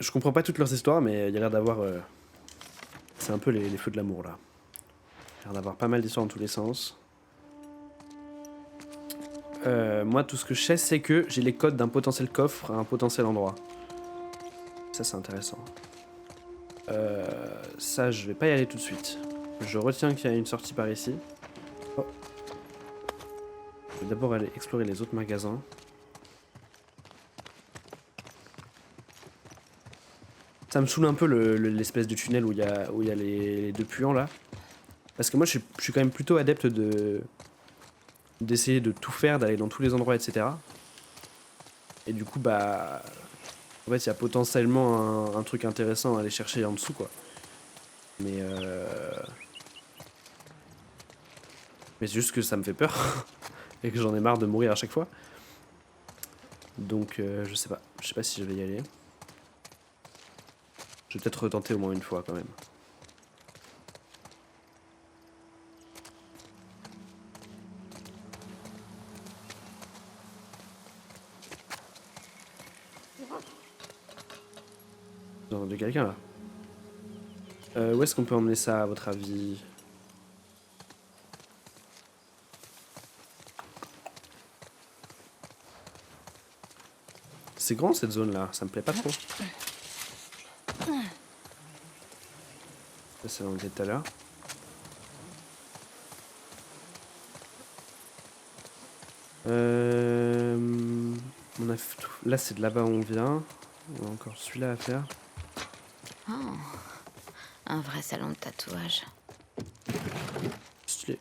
A: Je comprends pas toutes leurs histoires, mais il y a l'air d'avoir... C'est un peu les feux de l'amour, là. Il y a l'air d'avoir pas mal d'histoires dans tous les sens. Moi, tout ce que je sais, c'est que j'ai les codes d'un potentiel coffre à un potentiel endroit. Ça, c'est intéressant. Ça, je vais pas y aller tout de suite. Je retiens qu'il y a une sortie par ici. Oh. Je vais d'abord aller explorer les autres magasins. Ça me saoule un peu l'espèce de tunnel où il y a les deux puants là. Parce que moi je suis quand même plutôt adepte d'essayer de tout faire, d'aller dans tous les endroits, etc. Et du coup bah en fait il y a potentiellement un truc intéressant à aller chercher en dessous quoi. Mais c'est juste que ça me fait peur et que j'en ai marre de mourir à chaque fois. Donc je sais pas si je vais y aller. Je vais peut-être retenter au moins une fois quand même. J'ai entendu quelqu'un là. Où est-ce qu'on peut emmener ça à votre avis? C'est grand cette zone là, ça me plaît pas trop. Ça c'est là où on était tout à l'heure. On a tout. Là c'est de là-bas où on vient. On a encore celui-là à faire.
D: Oh, un vrai salon de tatouage.
A: Stylé.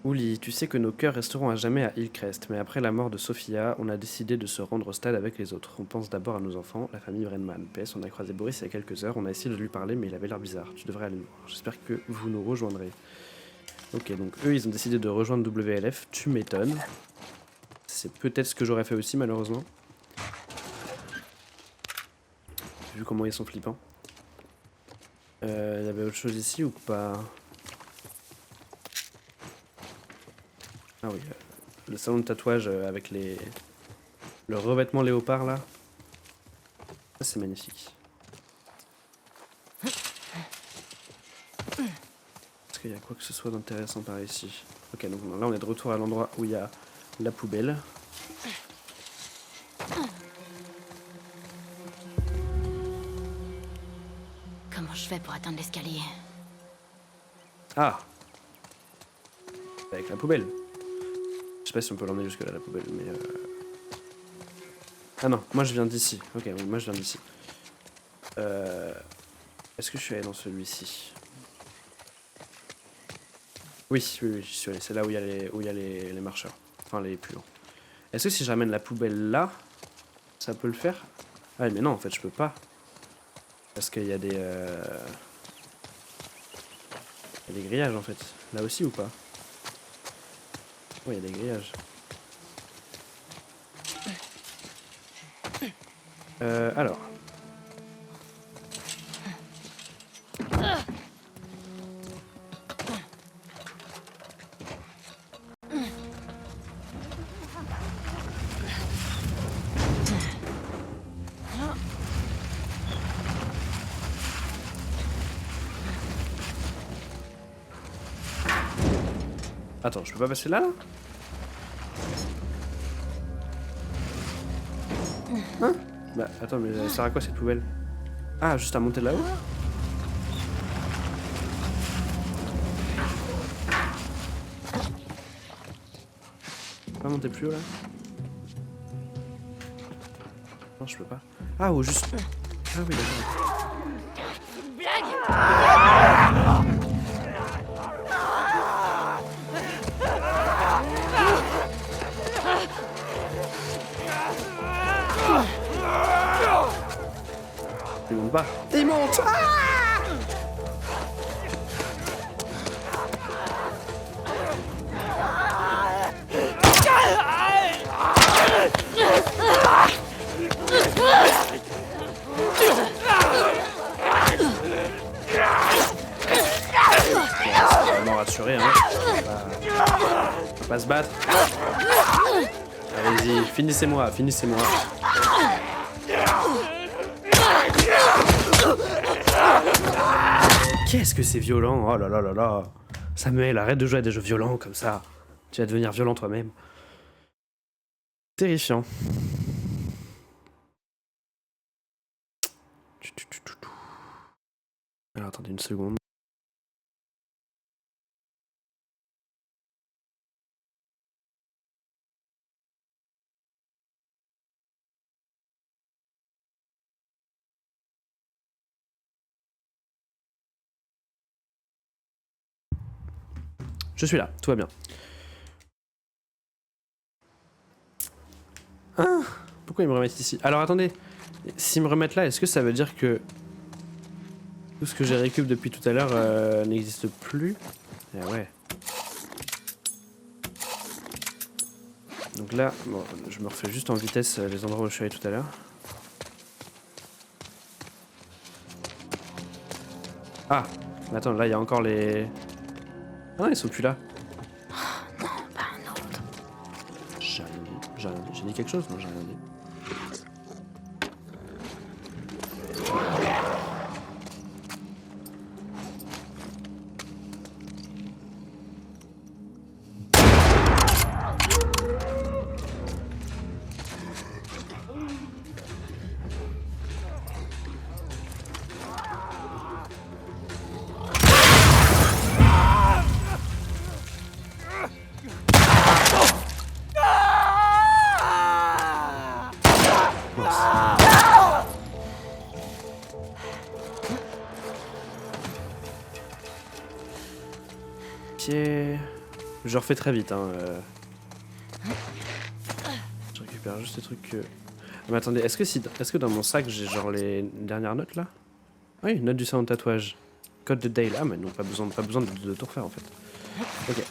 A: Ouli, tu sais que nos cœurs resteront à jamais à Hillcrest, mais après la mort de Sophia, on a décidé de se rendre au stade avec les autres. On pense d'abord à nos enfants, la famille Brenman. PS, on a croisé Boris il y a quelques heures, on a essayé de lui parler, mais il avait l'air bizarre. Tu devrais aller le voir. J'espère que vous nous rejoindrez. Ok, donc eux, ils ont décidé de rejoindre WLF. Tu m'étonnes. C'est peut-être ce que j'aurais fait aussi, malheureusement. Vu comment ils sont flippants. Il y avait autre chose ici ou pas? Ah oui, le salon de tatouage avec le revêtement léopard là. Ça c'est magnifique. Est-ce qu'il y a quoi que ce soit d'intéressant par ici? Ok, donc là on est de retour à l'endroit où il y a la poubelle.
D: Comment je fais pour atteindre l'escalier?
A: Ah! Avec la poubelle. Je sais pas si on peut l'emmener jusque là la poubelle, mais ah non, moi je viens d'ici. Ok, oui, moi je viens d'ici. Est-ce que je suis allé dans celui-ci? Oui, j'y suis allé. C'est là où il y a les marcheurs. Enfin, les puants. Est-ce que si je ramène la poubelle là, ça peut le faire? Ah, mais non, en fait, je peux pas. Parce qu'il y a des... il y a des grillages, en fait. Là aussi ou pas? Oui, il y a des grillages. Alors... Attends, je peux pas passer là, là? Hein? Bah, attends, mais ça sert à quoi cette poubelle? Ah, juste à monter là-haut? Pas monter plus haut là? Non, je peux pas. Ah, ou juste. Ah oui, d'accord. Il monte pas. Il monte! C'est vraiment rassuré, hein. On va pas se battre. Allez-y, finissez-moi, finissez-moi. Qu'est-ce que c'est violent? Oh là là là là. Samuel, arrête de jouer à des jeux violents comme ça. Tu vas devenir violent toi-même. Terrifiant. Alors attendez une seconde. Je suis là, tout va bien. Ah, pourquoi ils me remettent ici? Alors attendez, s'ils me remettent là, est-ce que ça veut dire que tout ce que j'ai récup depuis tout à l'heure n'existe plus? Eh ouais. Donc là, bon, je me refais juste en vitesse les endroits où je suis allé tout à l'heure. Ah, mais attends, là il y a encore les... Ah non, ils sont plus là.
D: Non, pas un autre.
A: J'ai rien dit, j'ai rien dit. J'ai dit quelque chose? Non, j'ai rien dit. Je refais très vite. Hein, Je récupère juste les trucs que... Mais attendez, est-ce que dans mon sac j'ai genre les dernières notes là? Oui, note du salon de tatouage. Code de Dale. Ah mais non, pas besoin de tout refaire en fait. Ok.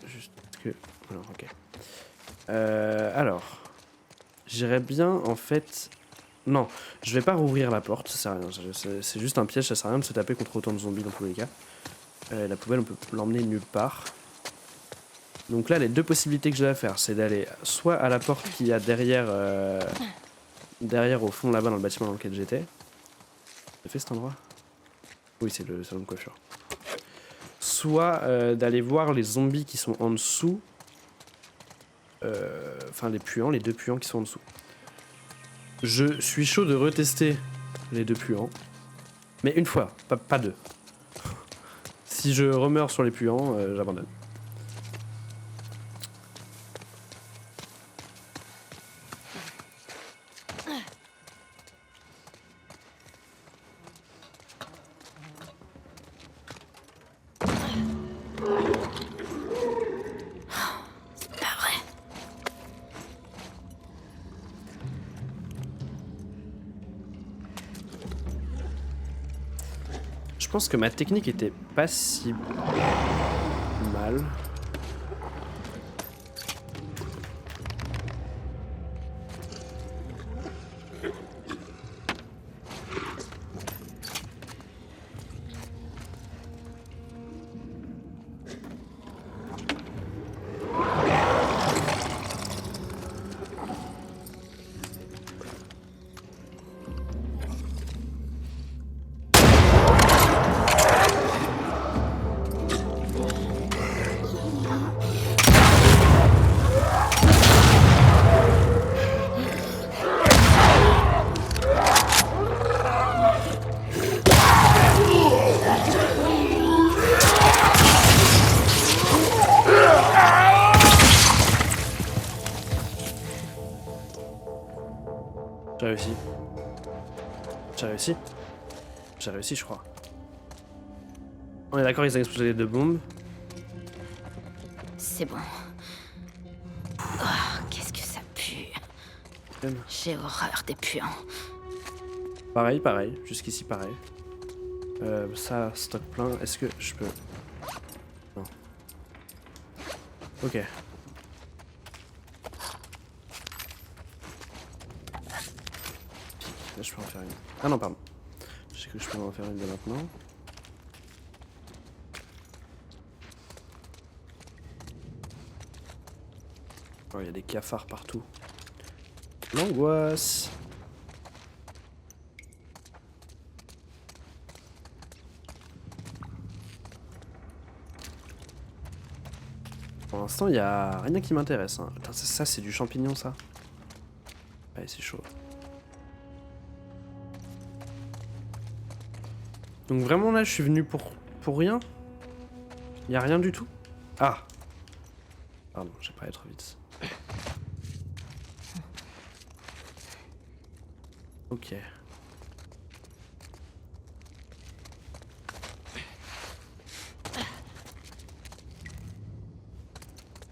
A: Juste que... Alors, ok. Alors... J'irais bien en fait... Non, je vais pas rouvrir la porte, ça sert à rien. C'est juste un piège, ça sert à rien de se taper contre autant de zombies dans tous les cas. La poubelle, on peut l'emmener nulle part. Donc là, les deux possibilités que j'ai à faire, c'est d'aller soit à la porte qu'il y a derrière, derrière au fond là-bas dans le bâtiment dans lequel j'étais. J'ai fait cet endroit? Oui, c'est le salon de coiffure. Soit d'aller voir les zombies qui sont en dessous. Enfin, les puants, les deux puants qui sont en dessous. Je suis chaud de retester les deux puants. Mais une fois, pas deux. Si je remeurs sur les puants, j'abandonne.
D: C'est pas vrai.
A: Je pense que ma technique était pas si mal. J'ai réussi. J'ai réussi. J'ai réussi, je crois. On est d'accord, ils ont explosé les deux bombes.
D: C'est bon. Oh, qu'est-ce que ça pue. J'ai horreur des puants.
A: Pareil. Jusqu'ici, pareil. Ça, stock plein. Est-ce que je peux... Non. Ok. Là, je peux en faire une. Ah non, pardon. Je sais que je peux en faire une dès maintenant. Oh, il y a des cafards partout. L'angoisse. Pour l'instant, il n'y a rien qui m'intéresse. Hein. Putain, ça, c'est du champignon, ça. Ouais, c'est chaud. Donc vraiment, là, je suis venu pour rien. Il n'y a rien du tout. Ah. Pardon, j'ai pas allé trop vite. Ok.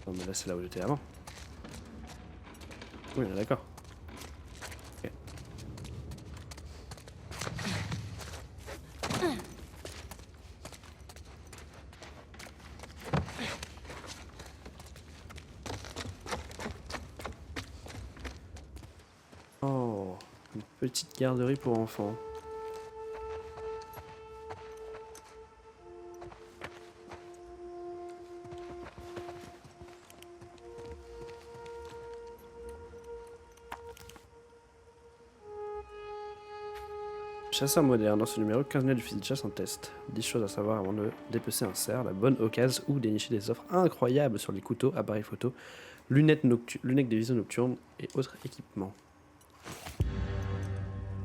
A: Non mais là c'est là où j'étais avant. Oui, on est d'accord. Ok. Oh, une petite garderie pour enfants. Chasseur moderne, dans ce numéro, 15 minutes de fusil de chasse en test. 10 choses à savoir avant de dépecer un cerf, la bonne occasion ou dénicher des offres incroyables sur les couteaux, appareils photo, lunettes de vision nocturne et autres équipements.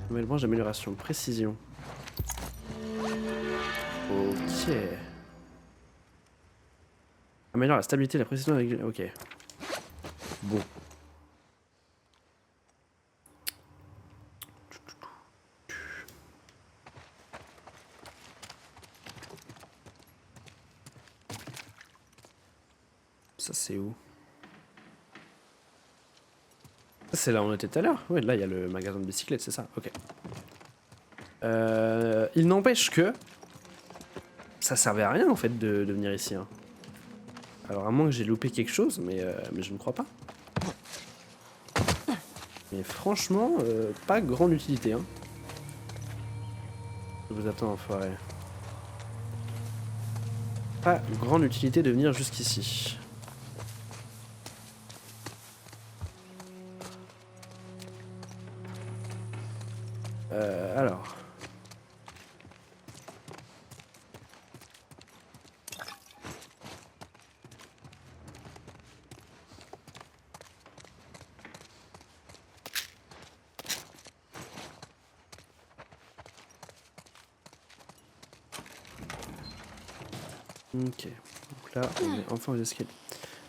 A: Nouvelle branche d'amélioration, précision. Ok. Améliore la stabilité et la précision avec... Ok. Bon. Ça c'est où? C'est là où on était tout à l'heure. Ouais, là il y a le magasin de bicyclettes, c'est ça. Ok. Il n'empêche que ça servait à rien en fait de venir ici. Hein. Alors à moins que j'ai loupé quelque chose, mais je ne crois pas. Mais franchement, pas grande utilité. Hein. Je vous attends, enfoiré. Pas grande utilité de venir jusqu'ici. Alors. Ok. Donc là, on est enfin aux escaliers.